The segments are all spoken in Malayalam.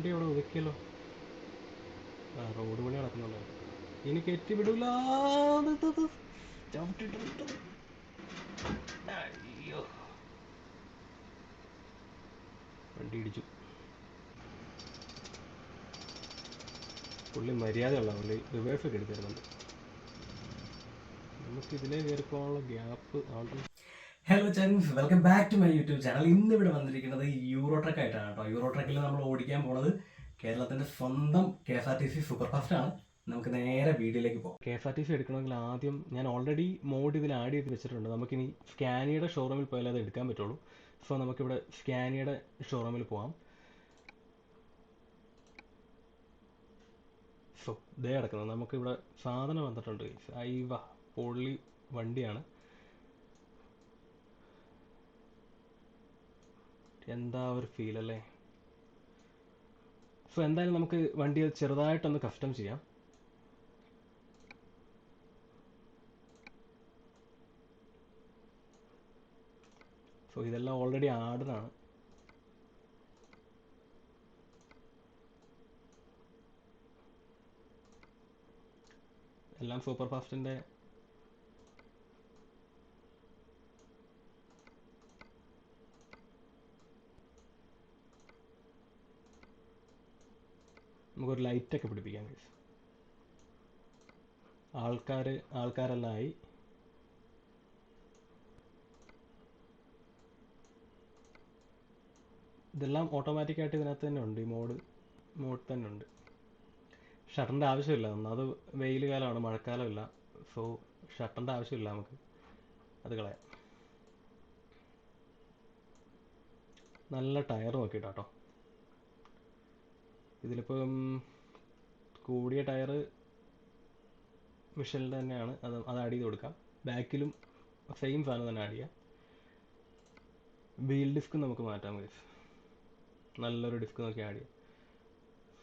വണ്ടി അവിടെ ഒതുക്കിയല്ലോ. ആ റോഡ് പണി നടക്കുന്നുണ്ടോ? ഇനി കയറ്റി വിടൂല. ചവിട്ടിട്ട് അയ്യോ, വണ്ടി ഇടിച്ചു. പുള്ളി മര്യാദയുള്ള പുള്ളി റിവേഴ്സൊക്കെ എടുത്ത് തരുന്നുണ്ട്. നമുക്ക് ഇതിലേ കയറി പോകാനുള്ള ഗ്യാപ്പ് ആളുകൾ. Hello chunks, welcome back to my YouTube channel. ഇന്ന് ഇവിടെ വന്നിരിക്കുന്നത് യൂറോ ട്രക്ക് ആയിട്ടാണ് കേട്ടോ. യൂറോ ട്രക്കിൽ നമ്മൾ ഓടിക്കാൻ പോണത് കേരളത്തിന്റെ സ്വന്തം KSRTC സൂപ്പർ ഫാസ്റ്റ് ആണ്. നമുക്ക് നേരെ വീഡിയോയിലേക്ക് പോകാം. KSRTC എടുക്കണമെങ്കിൽ ആദ്യം ഞാൻ ഓൾറെഡി മോഡ് ഇതിൽ ആഡ് ചെയ്ത് വെച്ചിട്ടുണ്ട്. നമുക്കിനി സ്കാനിയയുടെ ഷോറൂമിൽ പോയാലേ അത് എടുക്കാൻ പറ്റുള്ളൂ. സോ നമുക്കിവിടെ സ്കാനിയയുടെ ഷോറൂമിൽ പോകാം. സോ ദേ കിടക്കുന്നത് നമുക്കിവിടെ സാധനം വന്നിട്ടുണ്ട്. അയ്യവ പൊള്ളി വണ്ടിയാണ്. എന്താ ഒരു ഫീൽ അല്ലേ. സോ എന്തായാലും നമുക്ക് വണ്ടി ചെറുതായിട്ടൊന്ന് കസ്റ്റം ചെയ്യാം. സോ ഇതെല്ലാം ഓൾറെഡി ആഡറാണ്. എല്ലാം സൂപ്പർ ഫാസ്റ്റിൻ്റെ നമുക്കൊരു ലൈറ്റൊക്കെ പിടിപ്പിക്കാം. ആൾക്കാരെല്ലാം ആയി. ഇതെല്ലാം ഓട്ടോമാറ്റിക്കായിട്ട് ഇതിനകത്ത് തന്നെ ഉണ്ട്. ഈ മോഡ് തന്നെ ഉണ്ട്. ഷട്ടറിൻ്റെ ആവശ്യമില്ല. അത് വെയിൽ കാലമാണ്, മഴക്കാലമില്ല. സോ ഷട്ടറിൻ്റെ ആവശ്യമില്ല, നമുക്ക് അത് കളയാം. നല്ല ടയർ നോക്കിയിട്ടോ. ഇതിലിപ്പം കൂടിയ ടയർ മിഷലിൻ്റെ തന്നെയാണ്. അത് ആഡ് ചെയ്ത് കൊടുക്കാം. ബാക്കിലും സെയിം സാധനം തന്നെ ആഡ് ചെയ്യാം. വീൽ ഡിസ്ക് നമുക്ക് മാറ്റാം. നല്ലൊരു ഡിസ്ക് നോക്കി ആഡ് ചെയ്യാം.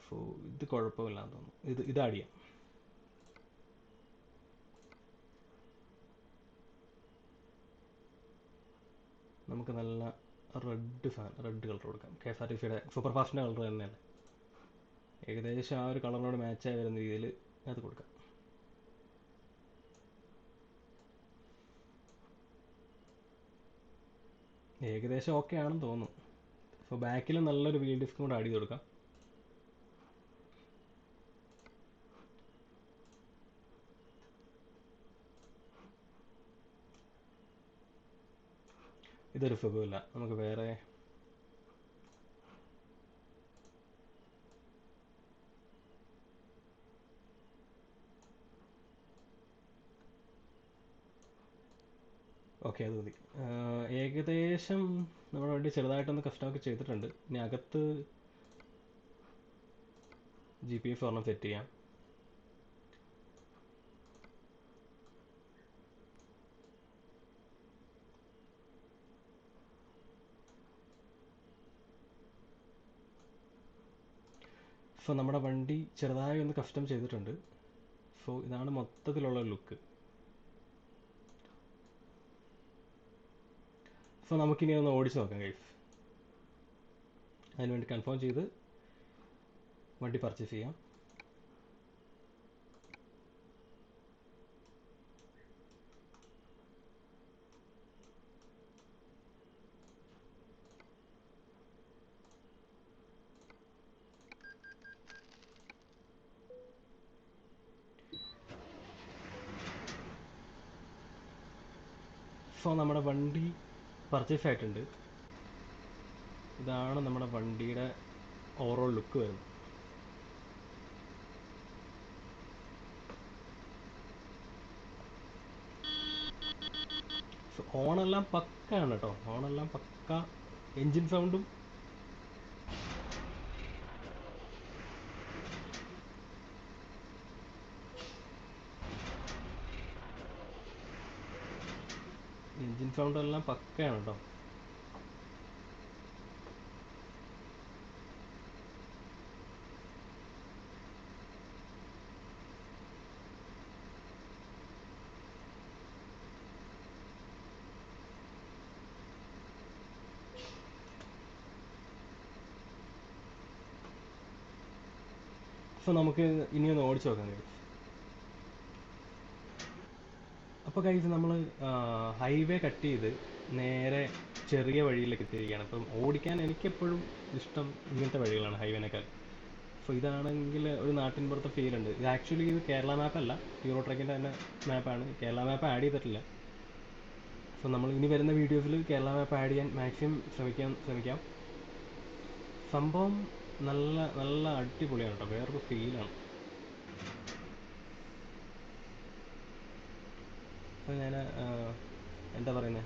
സോ ഇത് കുഴപ്പമില്ലാന്ന് തോന്നുന്നു. ഇത് ആഡ് ചെയ്യാം. നമുക്ക് നല്ല റെഡ് കളർ കൊടുക്കാം. KSRTCയുടെ സൂപ്പർ ഫാസ്റ്റിൻ്റെ കളർ തന്നെയല്ലേ, ഏകദേശം ആ ഒരു കളറിനോട് മാച്ചായി വരുന്ന രീതിയിൽ അത് കൊടുക്കാം. ഏകദേശം ഓക്കെ ആണെന്ന് തോന്നുന്നു. സോ ബാക്കിൽ നല്ലൊരു വീൽ ഡിസ്കും കൂടെ ആഡ് ചെയ്ത് കൊടുക്കാം. ഇതൊരു സുഖമില്ല, നമുക്ക് വേറെ ഓക്കെ അത് മതി. ഏകദേശം നമ്മുടെ വേണ്ടി ചെറുതായിട്ടൊന്ന് കസ്റ്റമൊക്കെ ചെയ്തിട്ടുണ്ട്. ഇനി അകത്ത് GPS ഒരെണ്ണം സെറ്റ് ചെയ്യാം. സോ നമ്മുടെ വണ്ടി ചെറുതായി ഒന്ന് കസ്റ്റം ചെയ്തിട്ടുണ്ട്. സോ ഇതാണ് മൊത്തത്തിലുള്ള ലുക്ക്. സോ നമുക്കിനി ഒന്ന് ഓടിച്ച് നോക്കാം ഗൈസ്. അതിനുവേണ്ടി കൺഫേം ചെയ്ത് വണ്ടി പർച്ചേസ് ചെയ്യാം. സോ നമ്മുടെ വണ്ടി പർച്ചേസ് ആയിട്ടുണ്ട്. ഇതാണ് നമ്മുടെ വണ്ടിയുടെ ഓവറോൾ ലുക്ക് വരുന്നത്. സോ ഹോണെല്ലാം പക്കാണ് കേട്ടോ. ഹോണെല്ലാം പക്ക. എൻജിൻ സൗണ്ടും എല്ലാം പക്കയാണ് കേട്ടോ. സോ നമുക്ക് ഇനിയൊന്ന് ഓടിച്ചു നോക്കാം ഗൈസ്. അപ്പോൾ ഗൈസ് നമ്മൾ ഹൈവേ കട്ട് ചെയ്ത് നേരെ ചെറിയ വഴിയിലേക്ക് എത്തിയിരിക്കുകയാണ്. അപ്പം ഓടിക്കാൻ എനിക്കെപ്പോഴും ഇഷ്ടം ഇങ്ങനത്തെ വഴികളാണ് ഹൈവേനേക്കാൾ. സോ ഇതാണെങ്കിൽ ഒരു നാട്ടിൻപുറത്തെ ഫീൽ ഉണ്ട്. ഇത് ആക്ച്വലി ഇത് കേരള മാപ്പല്ല, യൂറോ ട്രക്കിൻ്റെ തന്നെ മാപ്പാണ്. കേരള മാപ്പ് ആഡ് ചെയ്തിട്ടില്ല. സോ നമ്മൾ ഇനി വരുന്ന വീഡിയോസിൽ കേരള മാപ്പ് ആഡ് ചെയ്യാൻ മാക്സിമം ശ്രമിക്കാം. സംഭവം നല്ല നല്ല അടിപൊളിയാണ് കേട്ടോ, വേറൊരു ഫീലാണ്. അപ്പോൾ ഞാൻ എന്താ പറയുന്നത്,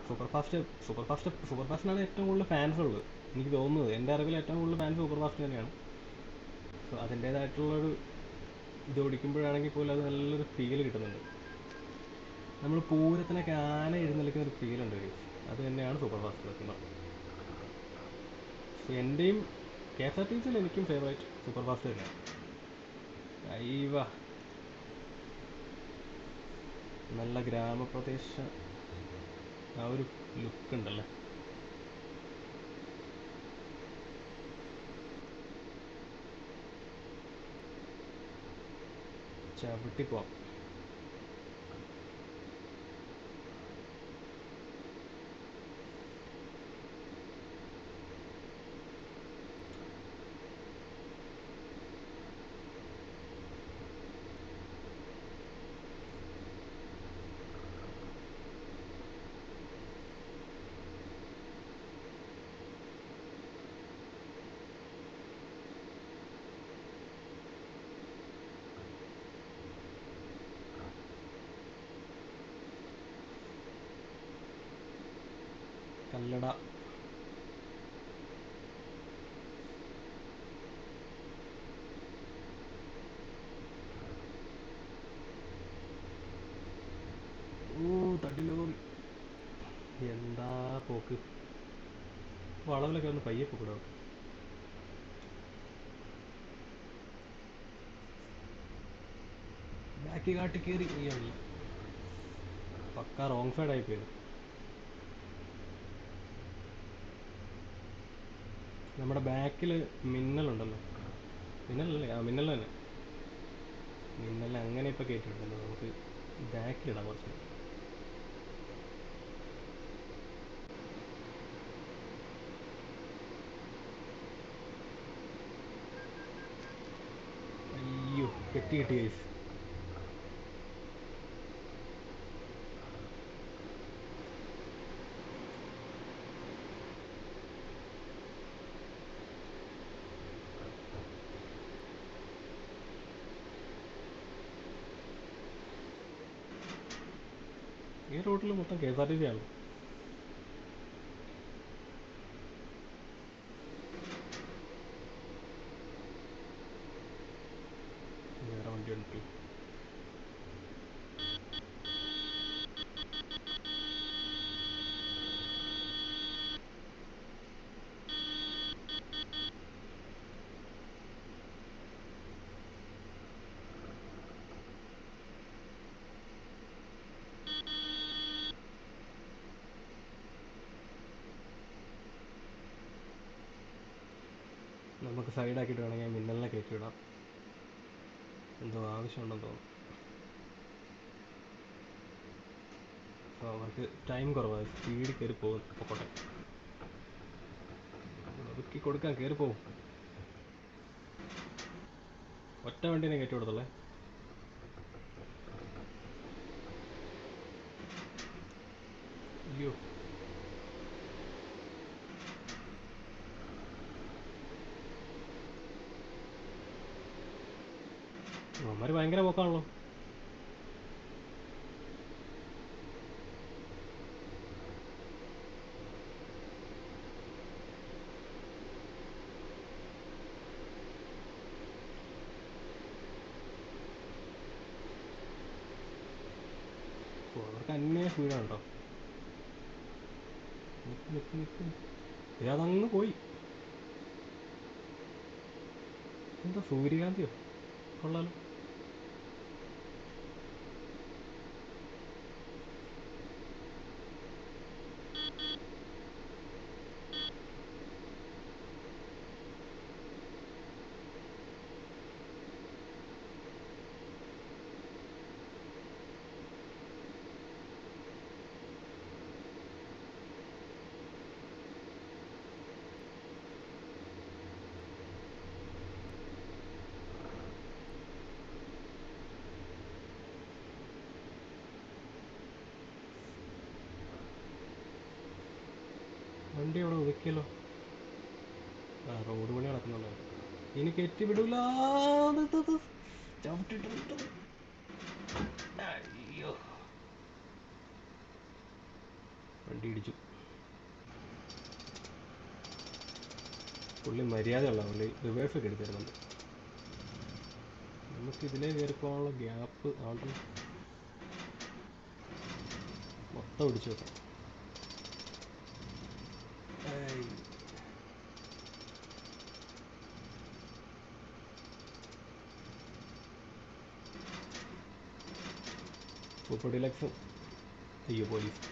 സൂപ്പർ ഫാസ്റ്റിനാണ് ഏറ്റവും കൂടുതൽ ഫാൻസ് ഉള്ളത് എനിക്ക് തോന്നുന്നത്. എൻ്റെ അറിവിൽ ഏറ്റവും കൂടുതൽ ഫാൻസ് സൂപ്പർ ഫാസ്റ്റ് തന്നെയാണ്. സോ അതിൻ്റേതായിട്ടുള്ളൊരു ഇത് ഓടിക്കുമ്പോഴാണെങ്കിൽ പോലും അത് നല്ലൊരു ഫീൽ കിട്ടുന്നുണ്ട്. നമ്മൾ പൂരത്തിനൊക്കെ ആന എഴുന്നള്ളിക്കുന്ന ഒരു ഫീലുണ്ട് ഒരു, അത് തന്നെയാണ് സൂപ്പർ ഫാസ്റ്റ് സത്യം. സോ എൻ്റെയും കെ എസ് ആർ ടി സിയിൽ എനിക്കും ഫേവറേറ്റ് സൂപ്പർ ഫാസ്റ്റ് തന്നെയാണ്. അയ്യവ നല്ല ഗ്രാമപ്രദേശ ആ ഒരു ലുക്ക് ഉണ്ടല്ലേ. ചവിട്ടി പോവാം. കല്ലട തടിലോറി എന്താ പോക്ക്. വളവിലൊക്കെ ഒന്ന് പയ്യെ പോകൂടോ. ബാക്കി കാട്ടി കയറി ഈ വഴി പക്ക റോങ് സൈഡ് ആയി പോയത്. നമ്മുടെ ബാക്കിൽ മിന്നലുണ്ടല്ലോ, മിന്നലല്ലേ? മിന്നൽ തന്നെ. മിന്നൽ അങ്ങനെ ഇപ്പോൾ കയറ്റിയിട്ടുണ്ടല്ലോ, നമുക്ക് ബാക്കിലിടാം കുറച്ച്. അയ്യോ പെട്ടി കിട്ടി ഗൈസ്. ഈ റൂട്ടിൽ മൊത്തം K S R T C ആണ്. വേറെ വണ്ടി ഉണ്ടല്ലോ. നമുക്ക് സൈഡാക്കിയിട്ട് വേണമെങ്കിൽ മിന്നലിനെ കയറ്റി വിടാം. എന്തോ ആവശ്യമുണ്ടെന്ന് തോന്നുന്നു. അപ്പോൾ അവർക്ക് ടൈം കുറവാണ്, സ്പീഡിൽ കയറി പൊക്കോട്ടെ. ഒതുക്കി കൊടുക്കാൻ കയറി പോകും. ഒറ്റ വണ്ടീനെ കയറ്റി കൊടുത്തുള്ളേ. അയ്യോ അവന്മാർ ഭയങ്കര പോക്കാണല്ലോ. അവർക്ക് അന്യ സ്പീഡാണ് കേട്ടോ. നിക്ക് അതങ്ങ് പോയി. എന്താ സൂര്യകാന്തിയോ? കൊള്ളാലോ. വണ്ടി അവിടെ ഒതുക്കിയല്ലോ. ആ റോഡ് പണി നടക്കുന്നുണ്ടായിരുന്നു. ഇനി കയറ്റി വിടൂല. ചവിട്ടിട്ട് അയ്യോ വണ്ടി ഇടിച്ചു. പുള്ളി മര്യാദയുള്ള പുള്ളി റിവേഴ്സൊക്കെ എടുത്ത് തരുന്നുണ്ട്. നമുക്ക് ഇതിലേ കയറിപ്പോകാനുള്ള ഗ്യാപ്പ് ആണ്ടല്ലോ. മൊത്തം ഇടിച്ചു വെക്കാം. സൂപ്പർ ഡിലക്സും. അയ്യോ പോലീസ്.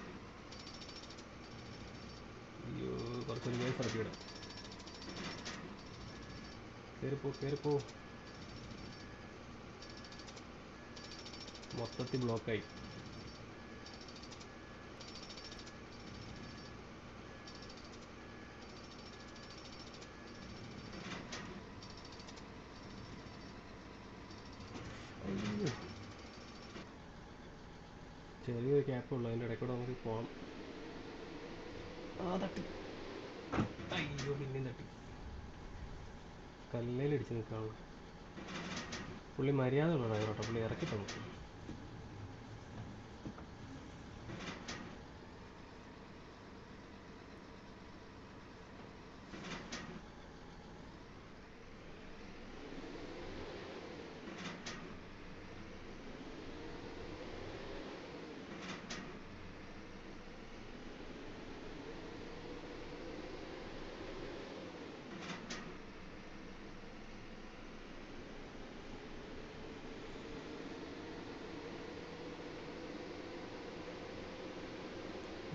അയ്യോ കുറച്ച് റിവേഴ്സ് ഇറക്കി വിടാം. കയറിപ്പോ. മൊത്തത്തിൽ ബ്ലോക്കായി. അയ്യോ ചെറിയൊരു ക്യാപ്പുള്ളൂ, അതിൻ്റെ ഇടയ്ക്കൂടെ നമുക്ക് പോകണം. തട്ടി. അയ്യോ പിന്നെയും തട്ടി. കല്ലേലിടിച്ച് നിൽക്കാനുള്ള. പുള്ളി മര്യാദ ഉള്ള ഡ്രൈവറോട്ടോ, പുള്ളി ഇറക്കി തന്നു.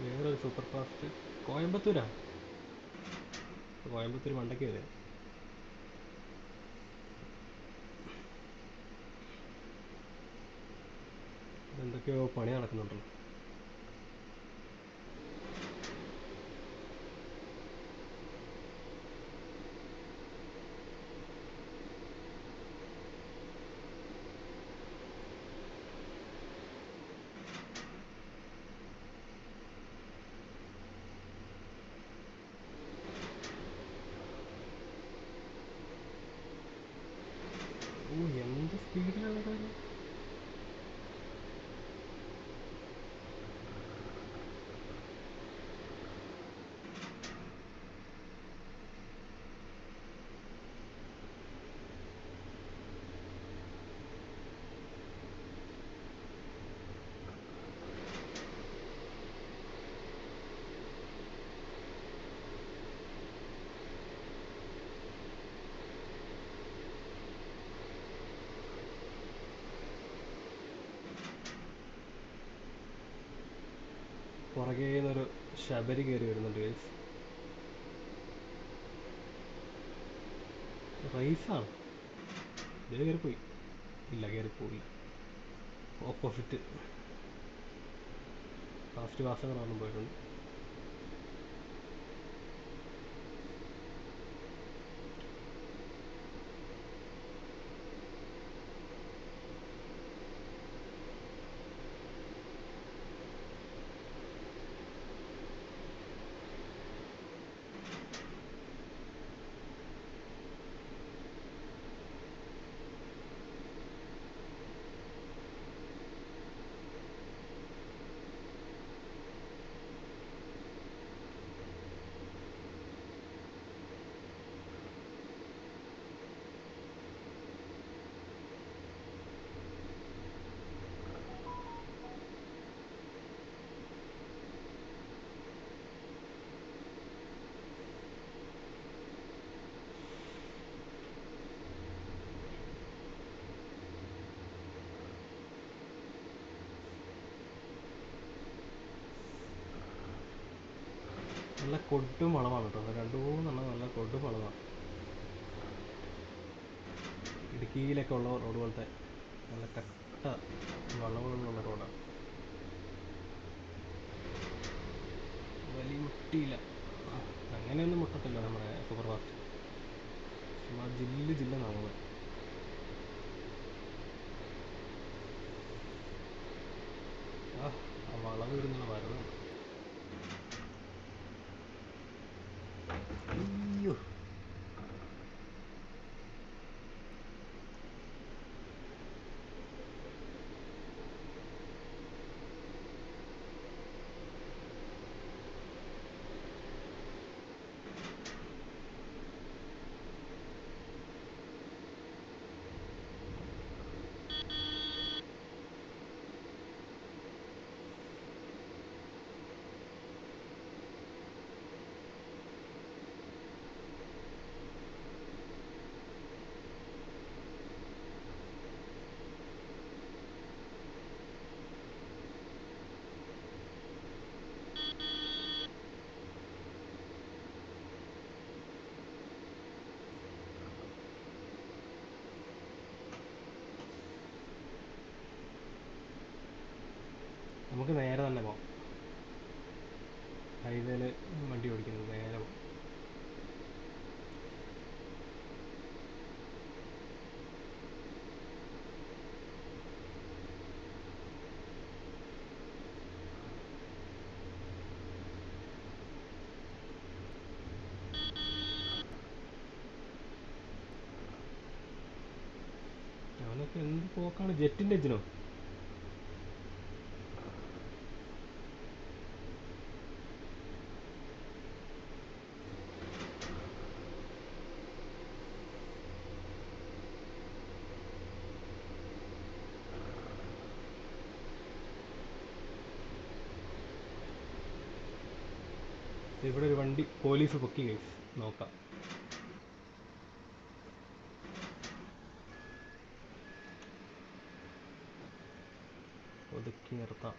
വേറൊരു സൂപ്പർ ഫാസ്റ്റ് കോയമ്പത്തൂരാ. കോയമ്പത്തൂർ മണ്ടയ്ക്ക് വരിക. എന്തൊക്കെയോ പണി നടക്കുന്നുണ്ടല്ലോ. എന്ത് സ്പീഡിലാണ് കാര്യം. പുറകെ നിന്നൊരു ശബരി കയറി വരുന്നുണ്ട് ഗൈസ്. റൈസാണ്. ഇത് കയറിപ്പോയി. ഇല്ല കയറിപ്പോയില്ല. ഓപ്പോസിറ്റ് ഫാസ്റ്റ് വാസങ്ങളൊന്നും പോയിട്ടുണ്ട്. നല്ല കൊടും വളമാണ് കേട്ടോ. 2-3 നല്ല കൊടും വളമാണ്. ഇടുക്കിയിലൊക്കെ ഉള്ള റോഡ് പോലത്തെ നല്ല കട്ട വളവുകളുള്ള റോഡാണ്. വലിയ മുട്ടിയില്ല. അങ്ങനെയൊന്നും മുട്ടത്തില്ല നമ്മുടെ സൂപ്പർ ഫാസ്റ്റ്. ചുമ്മാ ജില്ലെന്നാണ് പോകുന്നത്. ആ വളവ് വരുന്നുള്ള മരുന്നുണ്ട്. നമുക്ക് നേരെ തന്നെ പോവാം. ഹൈവേയിൽ വണ്ടി ഓടിക്കുന്നത് നേരെ പോവാം. അവനൊക്കെ എന്ത് പോക്കാണ്. ജെറ്റിൻ്റെ എഞ്ചിനോ? ഇവിടെ ഒരു വണ്ടി പോലീസ് പൊക്കി ഗൈസ്, നോക്കാം. ഒതുക്കി നിർത്താം.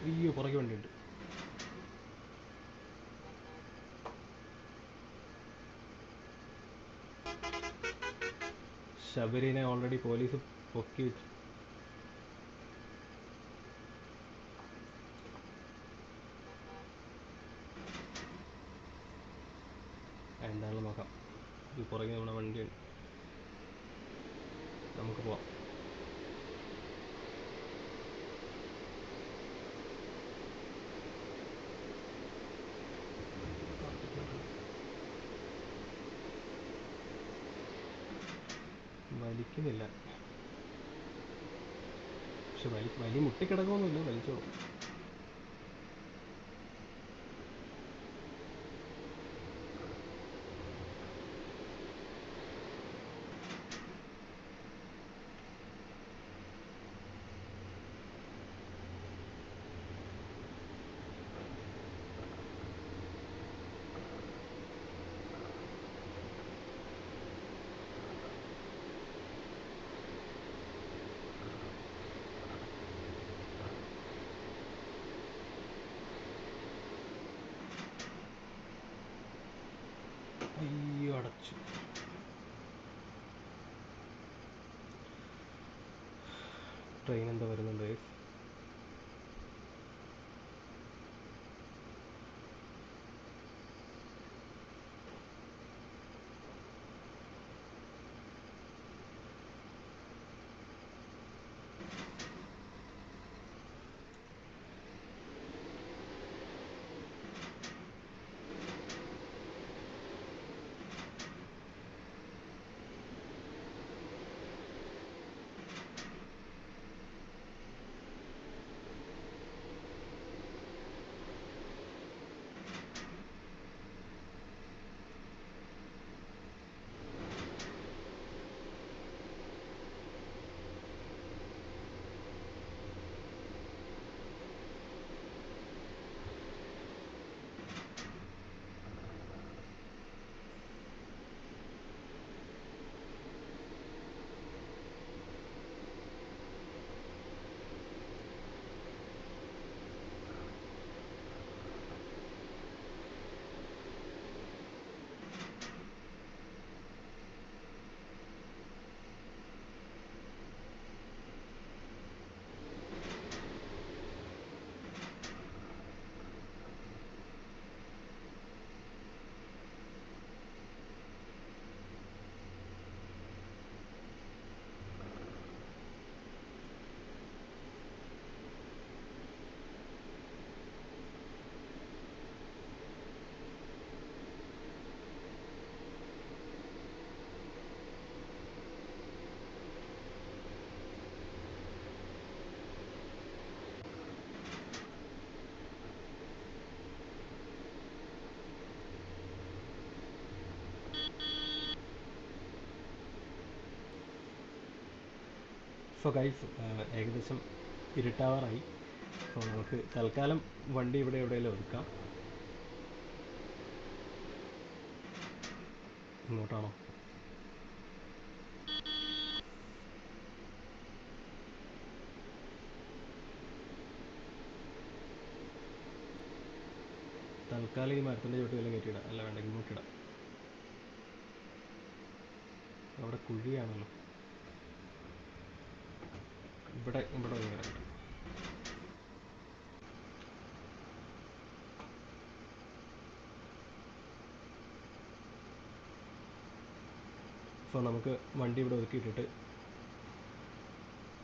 അയ്യോ, പുറകെ വണ്ടിയുണ്ട്. ശബരിനെ ഓൾറെഡി പോലീസ് പൊക്കി വെച്ചു. എന്തായാലും നോക്കാം. ഇത് പുറകെ നമ്മുടെ വണ്ടിയുണ്ട്, നമുക്ക് പോവാം. വലിക്കുന്നില്ല, പക്ഷെ വലി മുട്ടിക്കിടക്കൊന്നുമില്ല, വലിച്ചോളും. അയ്യോ, അടച്ചു. ട്രെയിൻ എന്താ വരുന്നുണ്ട്. സോ ഗൈസ്, ഏകദേശം ഇരുട്ടാവാറായി. സോ നമുക്ക് തൽക്കാലം വണ്ടി ഇവിടെ എവിടെയെങ്കിലും ഒതുക്കാം. ഇങ്ങോട്ടാണോ? തൽക്കാലം ഈ മരത്തിൻ്റെ ചോട്ട് വല്ലതും കയറ്റിയിടാം. അല്ല, വേണ്ട, ഇങ്ങോട്ടിടാം. അവിടെ കുഴിയാണല്ലോ. ഇവിടെ ഇവിടെ ഇങ്ങനെ. സോ നമുക്ക് വണ്ടി ഇവിടെ ഒതുക്കിയിട്ടിട്ട്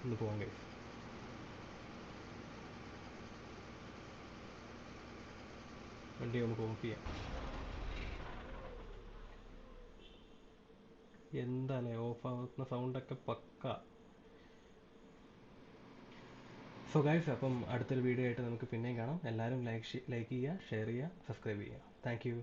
ഒന്ന് പോകാം ഗൈസ്. വണ്ടി നമുക്ക് ഓഫ് ചെയ്യാം. എന്താല്ലേ ഓഫ് ആവുന്ന സൗണ്ടൊക്കെ പക്ക. സോ ഗൈസ്, അപ്പം അടുത്തൊരു വീഡിയോ ആയിട്ട് നമുക്ക് പിന്നെയും കാണാം. എല്ലാവരും ലൈക്ക് ചെയ്യുക, ഷെയർ ചെയ്യുക, സബ്സ്ക്രൈബ് ചെയ്യുക. Thank you.